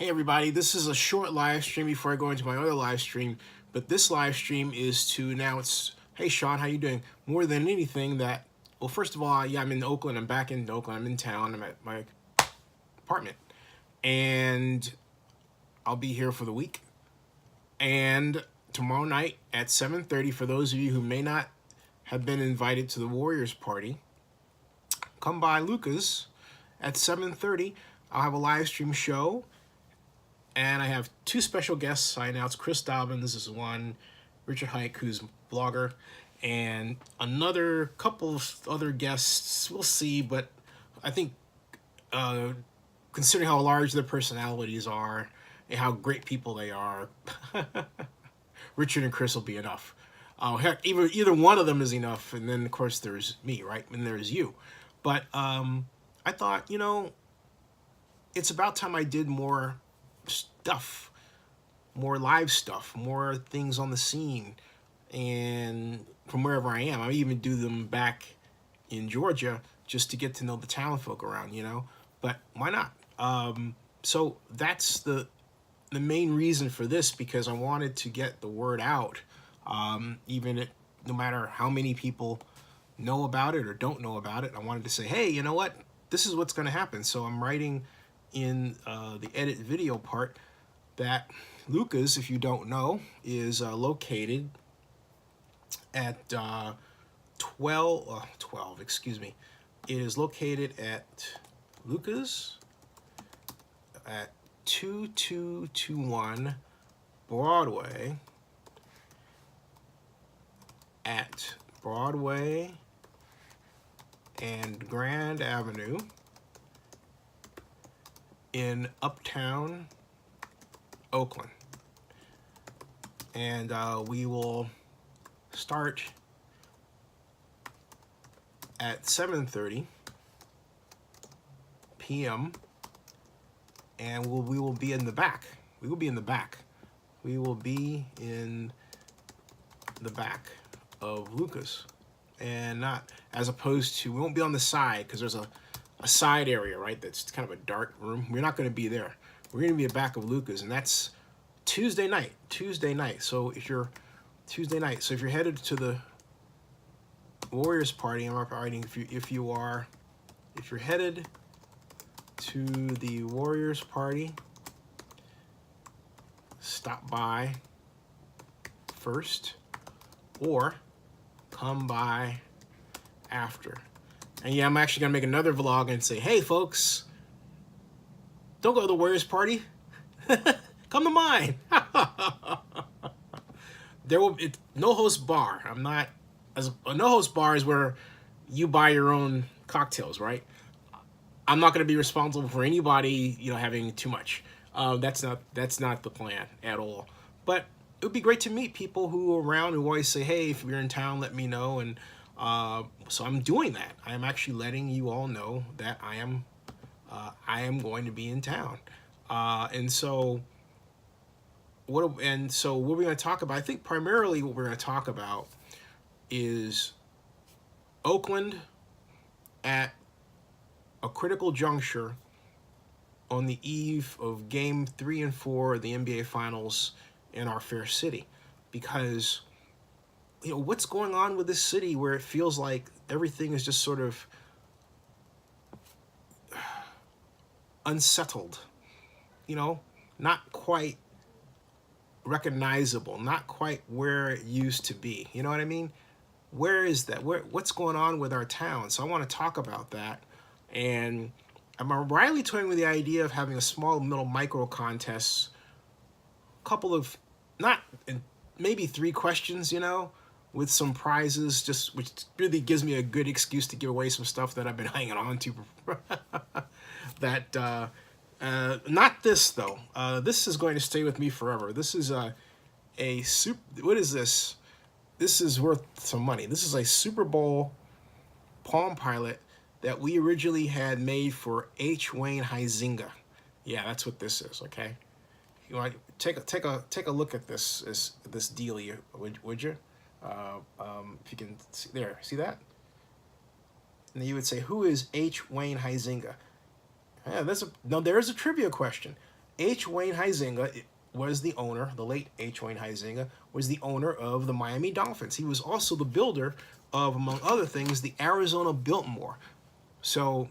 Hey everybody, this is a short live stream before I go into my other live stream, but this live stream is to announce, hey Sean, how you doing? More than anything that, well, first of all, yeah, I'm in Oakland, I'm back in Oakland, I'm in town, I'm at my apartment, and I'll be here for the week. And tomorrow night at 7:30, for those of you who may not have been invited to the Warriors party, come by Luka's at 7:30. I'll have a live stream show. And I have two special guests. I announced Chris Dobbins is one, Richard Hike, who's a blogger, and another couple of other guests. We'll see, but I think considering how large their personalities are and how great people they are, Richard and Chris will be enough. Heck, either one of them is enough, and then of course there's me, right? And there's you. But I thought, it's about time I did more stuff, more live stuff, more things on the scene, and from wherever I am. I even do them back in Georgia just to get to know the town folk around, but why not? So that's the main reason for this, because I wanted to get the word out, no matter how many people know about it or don't know about it. I wanted to say, hey, you know what? This is what's going to happen. So I'm writing in the edit video part that Luka's, if you don't know, is located at 12, excuse me. It is located at Luka's at 2221 Broadway at Broadway and Grand Avenue in Uptown Oakland. And we will start at 7:30 p.m. and we will be in the back. We will be in the back. We will be in the back of Luka's, and not as opposed to, we won't be on the side, because there's a side area, right? That's kind of a dark room. We're not going to be there. We're going to be at the back of Luka's, and that's Tuesday night. So if you're headed to the Warriors party, I'm writing, if you're headed to the Warriors party, stop by first or come by after. And yeah, I'm actually gonna make another vlog and say, hey folks, don't go to the Warriors party. Come to mine. There will be no host bar. A no host bar is where you buy your own cocktails, right? I'm not gonna be responsible for anybody, having too much. That's not the plan at all. But it would be great to meet people who are around, who always say, hey, if you're in town, let me know. And so I'm doing that. I am actually letting you all know that I am going to be in town. And so what we're going to talk about, I think primarily what we're going to talk about is Oakland at a critical juncture on the eve of Game 3 and 4 of the NBA Finals in our fair city. Because what's going on with this city where it feels like everything is just sort of unsettled, not quite recognizable, not quite where it used to be. You know what I mean? Where is that? What's going on with our town? So I want to talk about that. And I'm rightly toying with the idea of having a small little micro contest, couple of, maybe 3 questions, with some prizes, which really gives me a good excuse to give away some stuff that I've been hanging on to. Not this though. This is going to stay with me forever. This is what is this? This is worth some money. This is a Super Bowl Palm Pilot that we originally had made for H. Wayne Huizenga. Yeah, that's what this is. Okay, you want to take a look at this dealie, would you? If you can see that? And you would say, who is H. Wayne Huizenga? Yeah, there is a trivia question. H. Wayne Huizenga was the owner, the late H. Wayne Huizenga was the owner of the Miami Dolphins. He was also the builder of, among other things, the Arizona Biltmore. So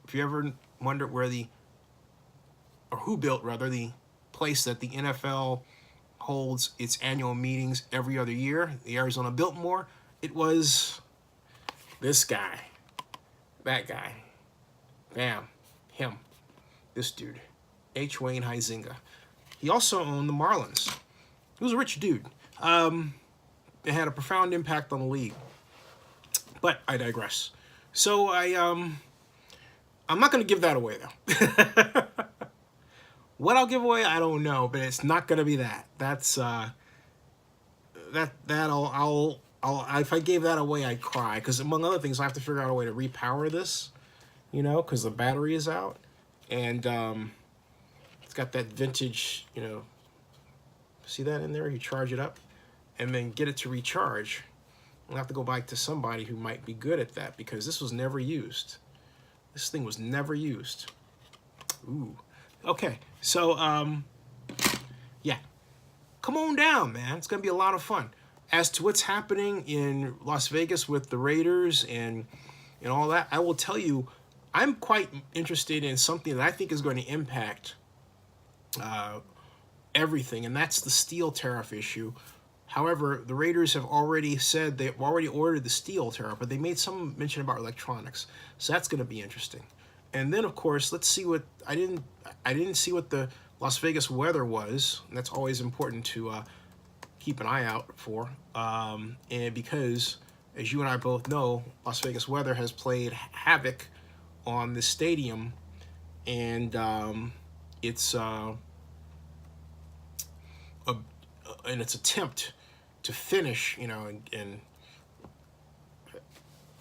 if you ever wondered who built rather the place that the NFL holds its annual meetings every other year, the Arizona Biltmore, it was this guy, that guy, bam, him, this dude, H. Wayne Huizenga. He also owned the Marlins. He was a rich dude. It had a profound impact on the league. But I digress. So I'm not going to give that away though. What I'll give away, I don't know, but it's not going to be that. That's I'll if I gave that away, I'd cry, because among other things, I have to figure out a way to repower this, because the battery is out, and it's got that vintage, see that in there? You charge it up, and then get it to recharge. I'll have to go back to somebody who might be good at that, because this was never used. This thing was never used. Ooh. Okay, so, yeah. Come on down, man. It's going to be a lot of fun. As to what's happening in Las Vegas with the Raiders and all that, I will tell you, I'm quite interested in something that I think is going to impact everything, and that's the steel tariff issue. However, the Raiders have already said they've already ordered the steel tariff, but they made some mention about electronics, so that's going to be interesting. And then, of course, let's see what I didn't see what the Las Vegas weather was, and that's always important to keep an eye out for. And because, as you and I both know, Las Vegas weather has played havoc on this stadium, and it's in its attempt to finish, and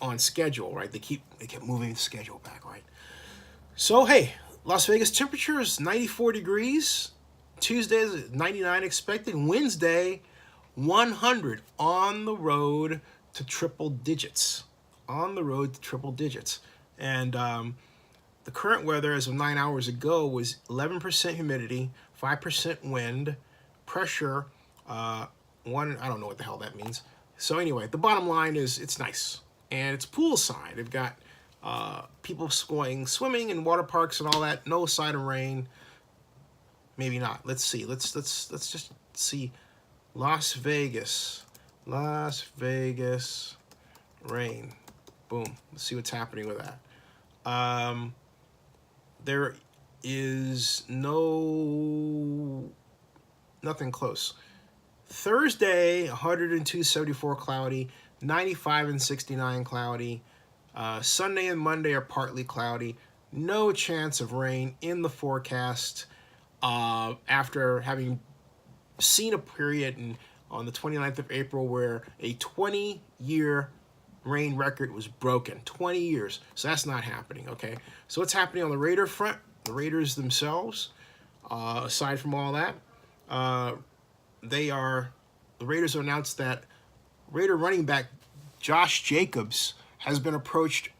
on schedule, right? They kept moving the schedule back, right? So hey, Las Vegas temperature is 94 degrees. Tuesday is 99 expected. Wednesday, 100 on the road to triple digits. On the road to triple digits. And the current weather as of 9 hours ago was 11% humidity, 5% wind, pressure, I don't know what the hell that means. So anyway, the bottom line is it's nice. And it's poolside. They've got people going swimming in water parks and all that. No sign of rain. Maybe not. Let's see. Let's just see. Las Vegas rain. Boom. Let's see what's happening with that. There is nothing close. Thursday, 102, 74 cloudy, 95 and 69 cloudy. Sunday and Monday are partly cloudy. No chance of rain in the forecast. After having seen a period on the 29th of April where a 20-year rain record was broken. 20 years. So that's not happening, okay? So what's happening on the Raider front? The Raiders themselves, aside from all that, the Raiders have announced that Raider running back Josh Jacobs has been approached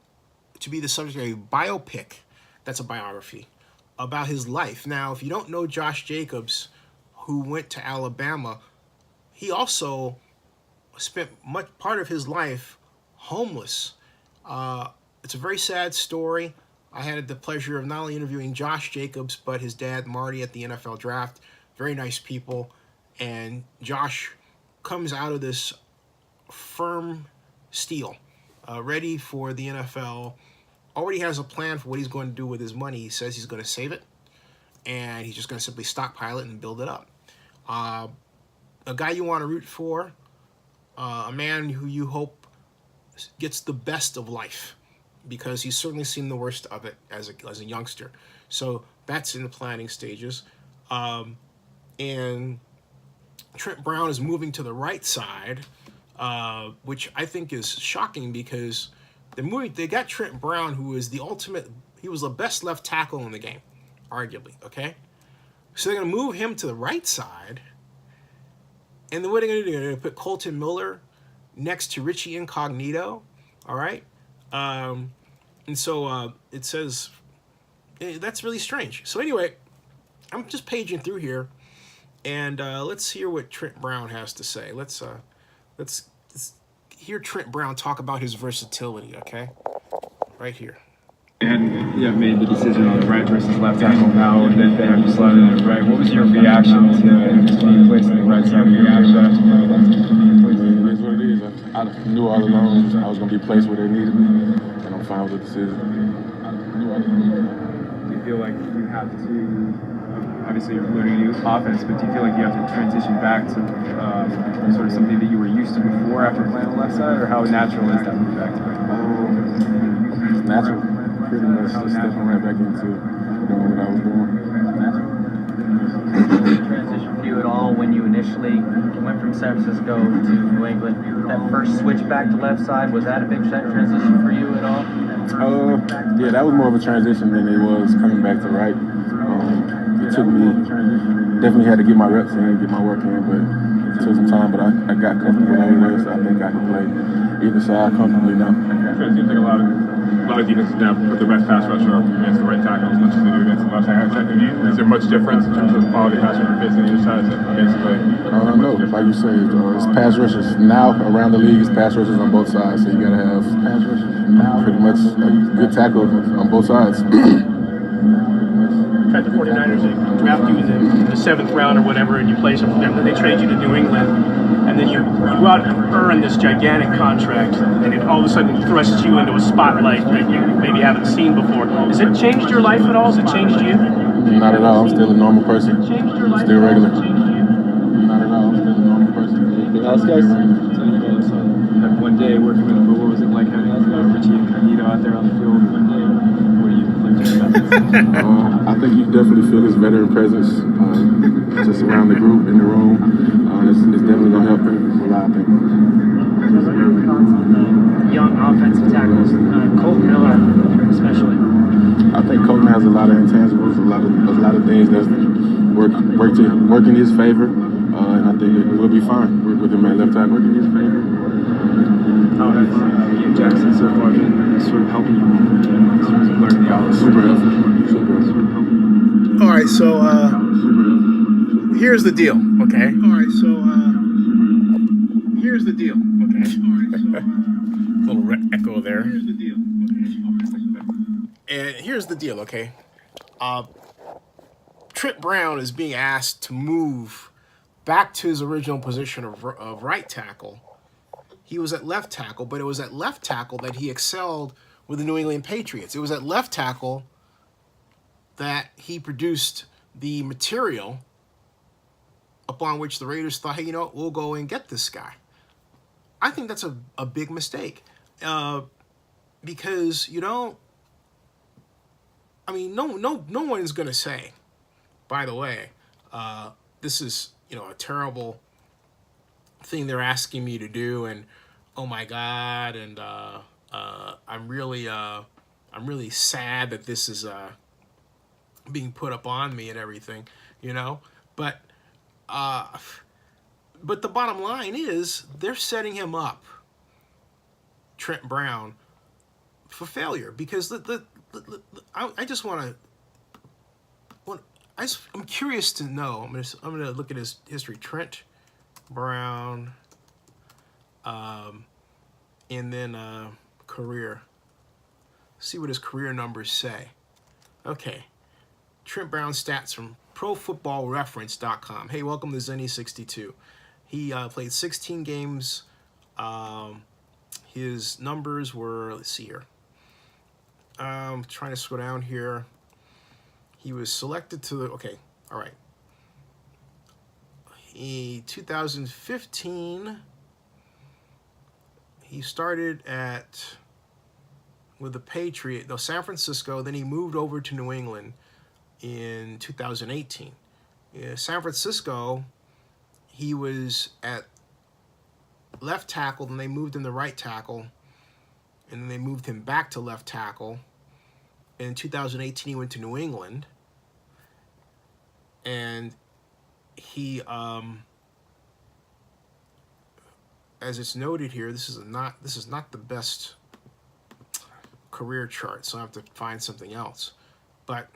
to be the subject of a biopic, that's a biography, about his life. Now, if you don't know Josh Jacobs, who went to Alabama, he also spent much part of his life homeless. It's a very sad story. I had the pleasure of not only interviewing Josh Jacobs, but his dad, Marty, at the NFL draft. Very nice people. And Josh comes out of this firm steel, ready for the NFL, already has a plan for what he's going to do with his money. He says he's going to save it, and he's just going to simply stockpile it and build it up. A guy you want to root for, a man who you hope gets the best of life, because he's certainly seen the worst of it as a youngster. So that's in the planning stages. And Trent Brown is moving to the right side, which I think is shocking, because they got Trent Brown, who is he was the best left tackle in the game, arguably, okay? So they're going to move him to the right side, and then what are they going to do? They're going to put Colton Miller next to Richie Incognito, all right? And so it says, that's really strange. So anyway, I'm just paging through here, and let's hear what Trent Brown has to say. Let's hear Trent Brown talk about his versatility. Okay, right here. And you have made the decision on right versus left tackle now, and then have you slotted in right. What was your reaction to being placed on the right side of your reaction after playing left? It is what it is. I knew all along I was going to be placed where they needed me, and I'm fine with the decision. Do you feel like you have to, obviously you're learning a new offense, but do you feel like you have to transition back to sort of something that you were used to before after playing on the left side, or how natural is that move back to it? It's natural. Pretty much just stepping right back into doing what I was doing. Did it transition for you at all when you initially went from San Francisco to New England? That first switch back to left side, was that a big transition for you at all? Yeah, that was more of a transition than it was coming back to right. It took me, definitely had to get my reps in, get my work in, but it took some time, but I got comfortable over there, so I think I can play either side comfortably now. It seems like a lot of defenses now put the best pass rusher up against the right tackle as much as they do against the left side. Is there much difference in terms of the quality pass rusher facing either side against no, like you say, it's pass rushers. Now around the league, it's pass rushers on both sides, so you got to have pretty much a good tackle on both sides. At the 49ers, they draft you in the 7th round or whatever, and you play some for them. Then they trade you to New England, and then you go out and earn this gigantic contract, and it all of a sudden thrusts you into a spotlight that you maybe haven't seen before. Has it changed your life at all? Has it changed you? Not at all. I'm still a normal person. Still regular. Not at all. I'm still a normal person. Anything else, guys? That one day working with him, but what was it like having Richie Incognito out there on the field one day? What do you think about? I think you definitely feel his veteran presence just around the group, in the room. It's definitely going to help him a lot, I think. Young offensive tackles, Colton Miller especially. I think Colton has a lot of intangibles, a lot of things that work in his favor, and I think we'll be fine with him at left tackle. Work in his favor. How has Ian Jackson so far been sort of helping you in terms of learning the offense? Super helpful. All right, so here's the deal, okay? All right, so here's the deal, okay? A little echo there. Here's the deal, okay? And here's the deal, okay? Trent Brown is being asked to move back to his original position of right tackle. He was at left tackle, but it was at left tackle that he excelled with the New England Patriots. It was at left tackle that he produced the material upon which the Raiders thought, hey, you know what, we'll go and get this guy. I think that's a big mistake because, you know, I mean, no one's going to say, by the way, this is, you know, a terrible thing they're asking me to do, and oh my God, and I'm really sad that this is being put up on me and everything, you know. But the bottom line is they're setting him up, Trent Brown, for failure because I just want to. I'm curious to know. I'm gonna look at his history. Trent Brown, and then career. See what his career numbers say. Okay, Trent Brown stats from ProFootballReference.com. Hey, welcome to Zennie62. He played 16 games. His numbers were, let's see here. I'm trying to scroll down here. He was selected to the, okay, all right. 2015, he started with the San Francisco, then he moved over to New England in 2018. San Francisco, he was at left tackle, then they moved him to right tackle, and then they moved him back to left tackle. In 2018, he went to New England, and he, as it's noted here, this is not the best career chart, so I have to find something else. But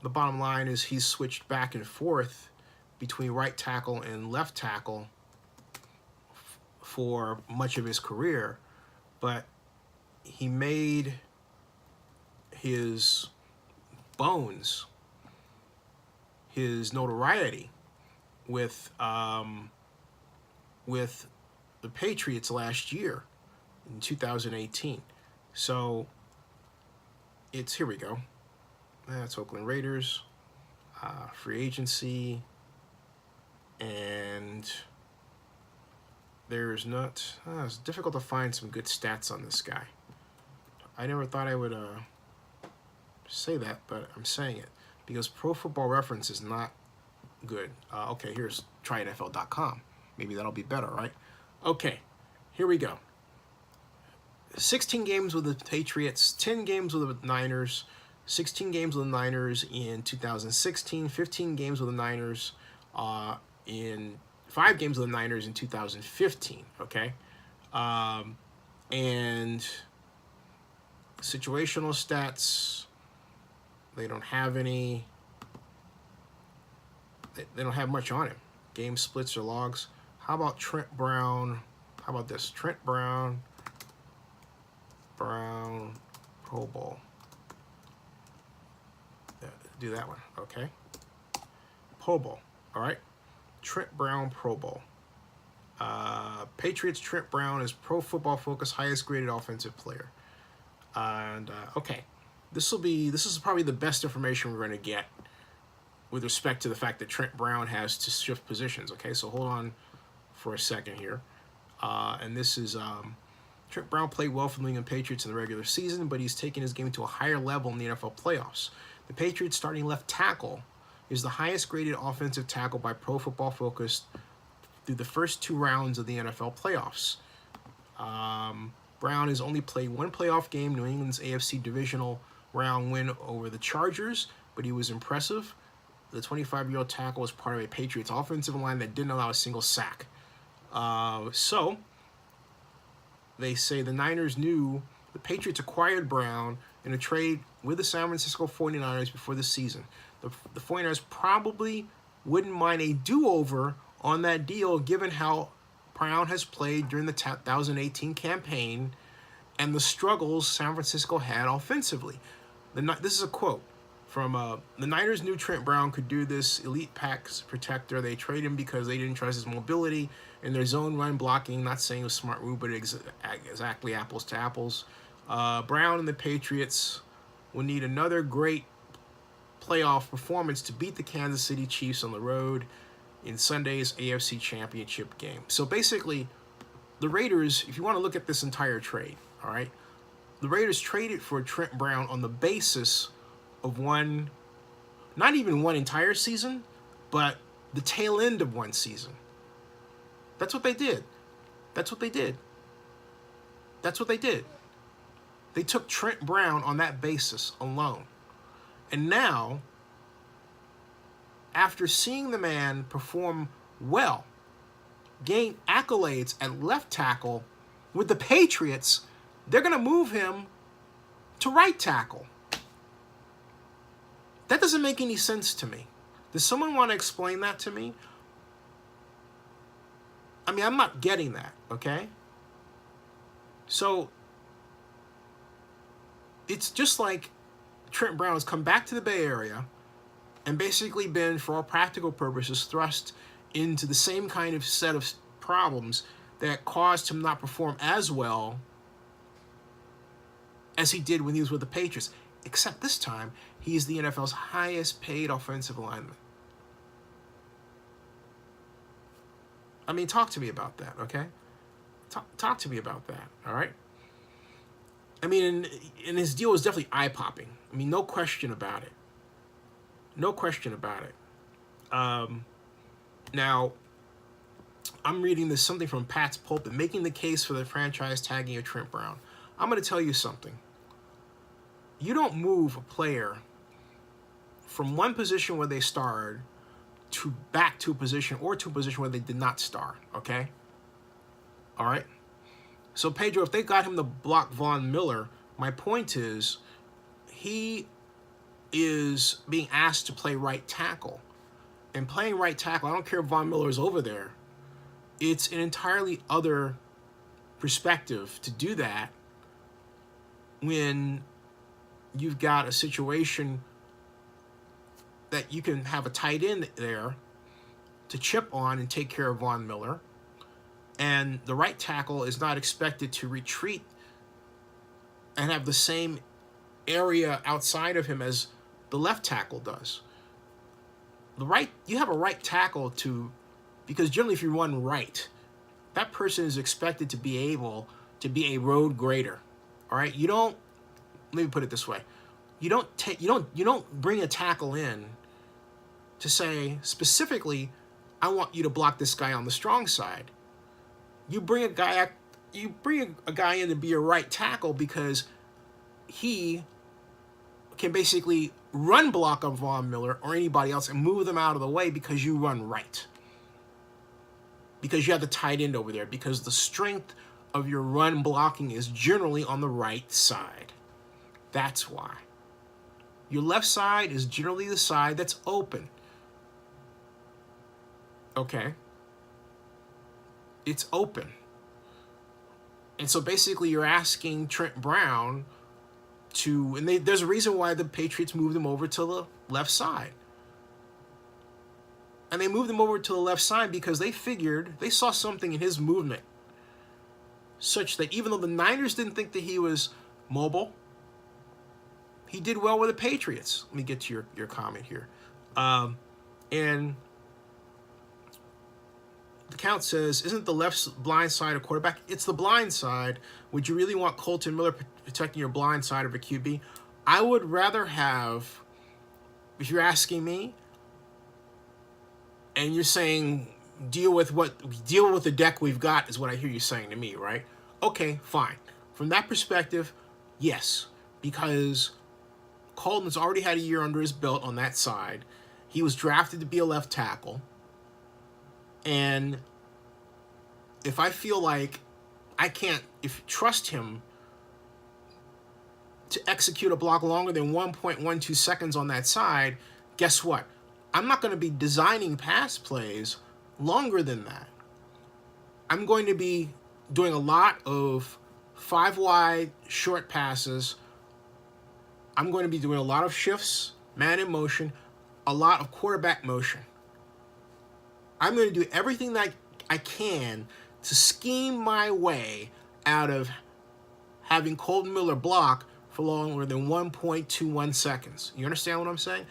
the bottom line is he's switched back and forth between right tackle and left tackle for much of his career, but he made his bones, his notoriety with the Patriots last year in 2018. So it's, here we go. That's Oakland Raiders, free agency, and there's not, it's difficult to find some good stats on this guy. I never thought I would say that, but I'm saying it because Pro Football Reference is not good. Okay, here's trynfl.com. Maybe that'll be better, right? Okay, here we go. 16 games with the Patriots, 10 games with the Niners, 16 games with the Niners in 2016, 15 games with the Niners in 5 games with the Niners in 2015, okay? And situational stats, they don't have any, they don't have much on him. Game splits or logs. How about Trent Brown? How about this? Trent Brown, Pro Bowl. Do that one, okay? Pro Bowl, all right? Trent Brown, Pro Bowl. Patriots Trent Brown is Pro Football Focus highest graded offensive player. And okay, this is probably the best information we're going to get with respect to the fact that Trent Brown has to shift positions. Okay, so hold on for a second here. And this is Trent Brown played well for the New England Patriots in the regular season, but he's taken his game to a higher level in the NFL playoffs. The Patriots starting left tackle is the highest graded offensive tackle by Pro Football Focus through the first 2 rounds of the NFL playoffs. Brown has only played 1 playoff game, New England's AFC divisional round win over the Chargers, but he was impressive. The 25-year-old tackle was part of a Patriots offensive line that didn't allow a single sack. So they say the Niners knew the Patriots acquired Brown in a trade with the San Francisco 49ers before the season. The 49ers probably wouldn't mind a do-over on that deal given how Brown has played during the 2018 campaign and the struggles San Francisco had offensively. This is a quote from the Niners knew Trent Brown could do this elite pass protector. They traded him because they didn't trust his mobility and their zone run blocking. Not saying it was smart move, but exactly apples to apples. Brown and the Patriots will need another great playoff performance to beat the Kansas City Chiefs on the road in Sunday's AFC Championship game. So basically, the Raiders, if you want to look at this entire trade, all right, the Raiders traded for Trent Brown on the basis of one, not even one entire season, but the tail end of one season. That's what they did. That's what they did. That's what they did. They took Trent Brown on that basis alone. And now, after seeing the man perform well, gain accolades at left tackle with the Patriots, they're going to move him to right tackle. That doesn't make any sense to me. Does someone want to explain that to me? I mean, I'm not getting that, okay? So, it's just like Trent Brown has come back to the Bay Area and basically been, for all practical purposes, thrust into the same kind of set of problems that caused him not perform as well as he did when he was with the Patriots. Except this time, he's the NFL's highest paid offensive lineman. I mean, talk to me about that, okay? Talk to me about that, all right? I mean, and his deal was definitely eye-popping. I mean, no question about it. No question about it. Now, I'm reading this something from Pat's Pulpit, making the case for the franchise tagging of Trent Brown. I'm going to tell you something. You don't move a player from one position where they starred to back to a position or to a position where they did not star, okay? All right? So, Pedro, if they got him to block Von Miller, my point is he is being asked to play right tackle. And playing right tackle, I don't care if Von Miller's over there, it's an entirely other perspective to do that when you've got a situation that you can have a tight end there to chip on and take care of Von Miller. And the right tackle is not expected to retreat and have the same area outside of him as the left tackle does. You have a right tackle because generally if you run right, that person is expected to be able to be a road grader. All right? Let me put it this way. You don't bring a tackle in to say specifically, I want you to block this guy on the strong side. You bring a guy in to be a right tackle because he can basically run block on Von Miller or anybody else and move them out of the way because you run right. Because you have the tight end over there. Because the strength of your run blocking is generally on the right side. That's why. Your left side is generally the side that's open. Okay? It's open. And so basically you're asking Trent Brown there's a reason why the Patriots moved him over to the left side. And they moved him over to the left side because they saw something in his movement such that even though the Niners didn't think that he was mobile, he did well with the Patriots. Let me get to your comment here. And the count says, isn't the left blind side a quarterback? It's the blind side. Would you really want Colton Miller protecting your blind side of a QB? I would rather have, if you're asking me, and you're saying deal with the deck we've got is what I hear you saying to me, right? Okay, fine. From that perspective, yes, because Colton's already had a year under his belt on that side. He was drafted to be a left tackle. And if I feel like I can't trust him to execute a block longer than 1.12 seconds on that side, guess what? I'm not going to be designing pass plays longer than that. I'm going to be doing a lot of 5-wide short passes. I'm going to be doing a lot of shifts, man in motion, a lot of quarterback motion. I'm going to do everything that I can to scheme my way out of having Colton Miller block for longer than 1.21 seconds. You understand what I'm saying?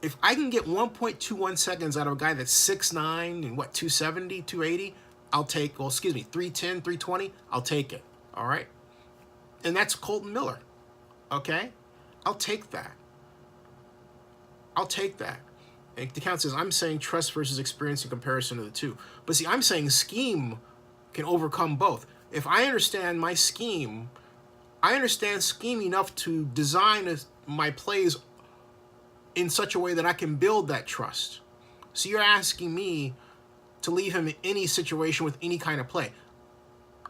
If I can get 1.21 seconds out of a guy that's 6'9" and 270, 280, I'll take, 310, 320, I'll take it. All right? And that's Colton Miller. Okay? I'll take that. And the count says, I'm saying trust versus experience in comparison to the two. But see, I'm saying scheme can overcome both. If I understand my scheme, I understand scheme enough to design my plays in such a way that I can build that trust. So you're asking me to leave him in any situation with any kind of play.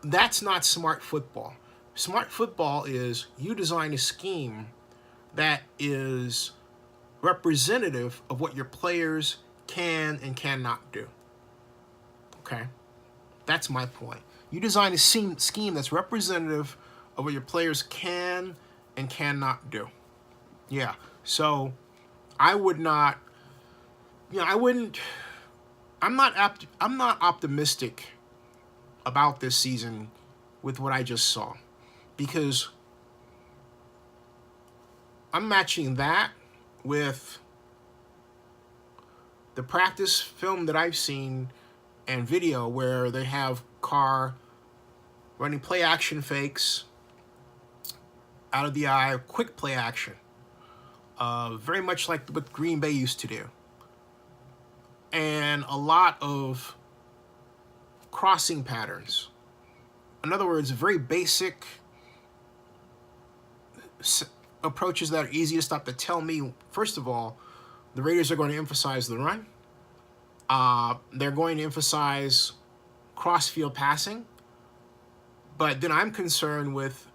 That's not smart football. Smart football is you design a scheme that is representative of what your players can and cannot do. Okay? That's my point. You design a scheme that's representative of what your players can and cannot do. Yeah. So I would not, I'm not optimistic about this season with what I just saw, because I'm matching that with the practice film that I've seen and video where they have Carr running play action fakes out of the eye, quick play action, very much like what Green Bay used to do, and a lot of crossing patterns. In other words, very basic approaches that are easy to stop, that tell me, first of all, the Raiders are going to emphasize the run. They're going to emphasize cross-field passing. But then I'm concerned with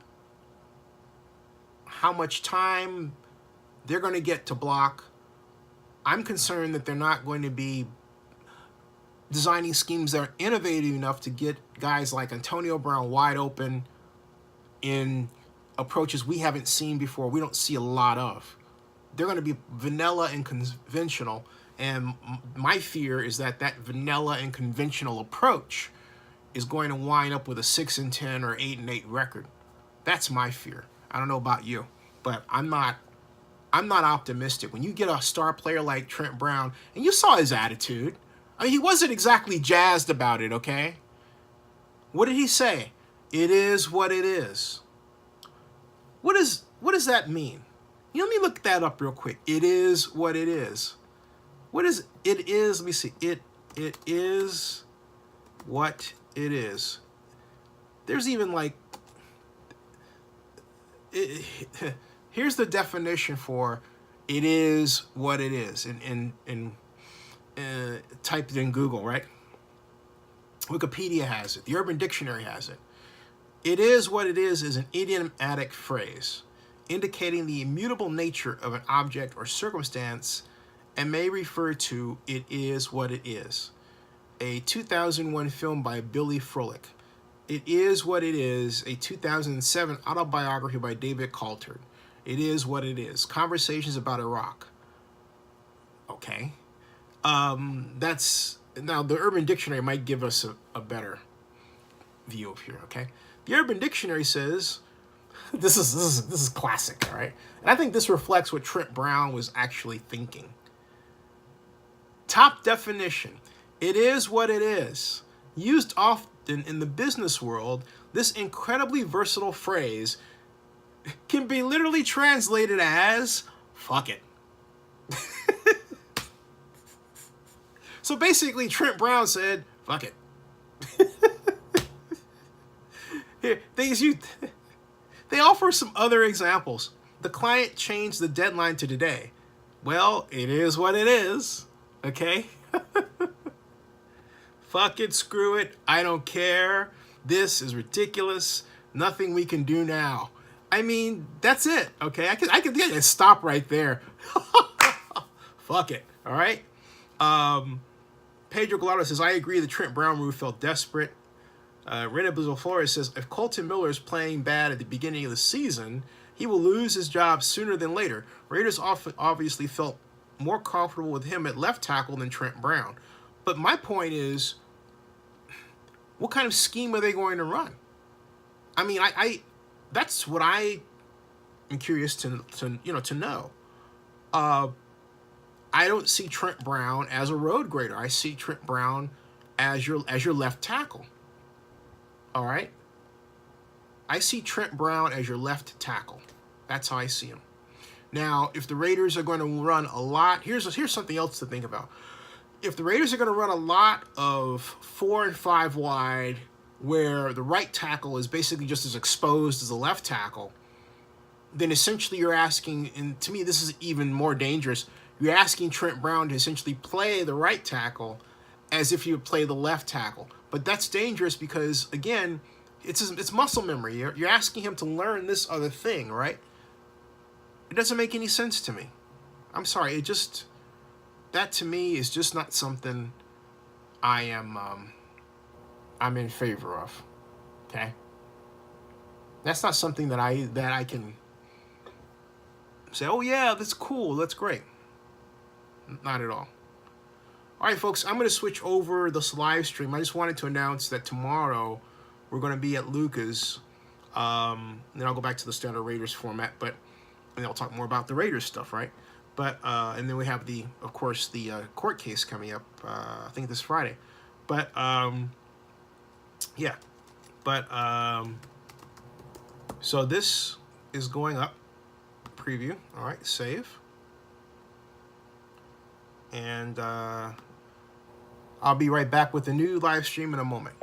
how much time they're going to get to block. I'm concerned that they're not going to be designing schemes that are innovative enough to get guys like Antonio Brown wide open in approaches we haven't seen before. We don't see a lot of. They're going to be vanilla and conventional, and my fear is that that vanilla and conventional approach is going to wind up with a 6-10 or 8-8 record. That's my fear. I don't know about you, but I'm not optimistic. When you get a star player like Trent Brown, and you saw his attitude, I mean, he wasn't exactly jazzed about it, okay? What did he say? It is what it is. What does that mean? Let me look that up real quick. It is what it is. What is it is? Let me see. It is what it is. There's even like here's the definition for it is what it is. And typed it in Google, right? Wikipedia has it. The Urban Dictionary has it. It is what it is an idiomatic phrase indicating the immutable nature of an object or circumstance and may refer to it is what it is. A 2001 film by Billy Frolick. It is what it is, a 2007 autobiography by David Coulthard. It is what it is. Conversations about Iraq. Okay. That's now the Urban Dictionary might give us a better view of here. Okay. The Urban Dictionary says this is classic, all right? And I think this reflects what Trent Brown was actually thinking. Top definition. It is what it is. Used often in the business world, this incredibly versatile phrase can be literally translated as fuck it. So basically, Trent Brown said, fuck it. Here, they offer some other examples. The client changed the deadline to today. Well, it is what it is. Okay? Fuck it, screw it, I don't care. This is ridiculous. Nothing we can do now. I mean, that's it. Okay? I can stop right there. Fuck it. All right? Pedro Gallardo says, I agree the Trent Brown move felt desperate. Rena Flores says, if Colton Miller is playing bad at the beginning of the season, he will lose his job sooner than later. Raiders obviously felt more comfortable with him at left tackle than Trent Brown. But my point is, what kind of scheme are they going to run? I mean, I that's what I am curious to know. I don't see Trent Brown as a road grader. I see Trent Brown as your left tackle. All right? I see Trent Brown as your left tackle. That's how I see him. Now, if the Raiders are going to run a lot, here's something else to think about. If the Raiders are going to run a lot of 4 and 5 wide, where the right tackle is basically just as exposed as the left tackle, then essentially you're asking, and to me this is even more dangerous, you're asking Trent Brown to essentially play the right tackle as if you would play the left tackle. But that's dangerous because, again, it's muscle memory. You're asking him to learn this other thing, right? It doesn't make any sense to me. I'm sorry. That to me is just not something I'm in favor of. Okay? That's not something that I can say, oh yeah, that's cool, that's great. Not at all. All right, folks, I'm going to switch over this live stream. I just wanted to announce that tomorrow we're going to be at Luka's. Then I'll go back to the standard Raiders format, and I'll talk more about the Raiders stuff, right? But and then we have of course, the court case coming up. I think this Friday. But yeah. But so this is going up. Preview. All right, save. And I'll be right back with a new live stream in a moment.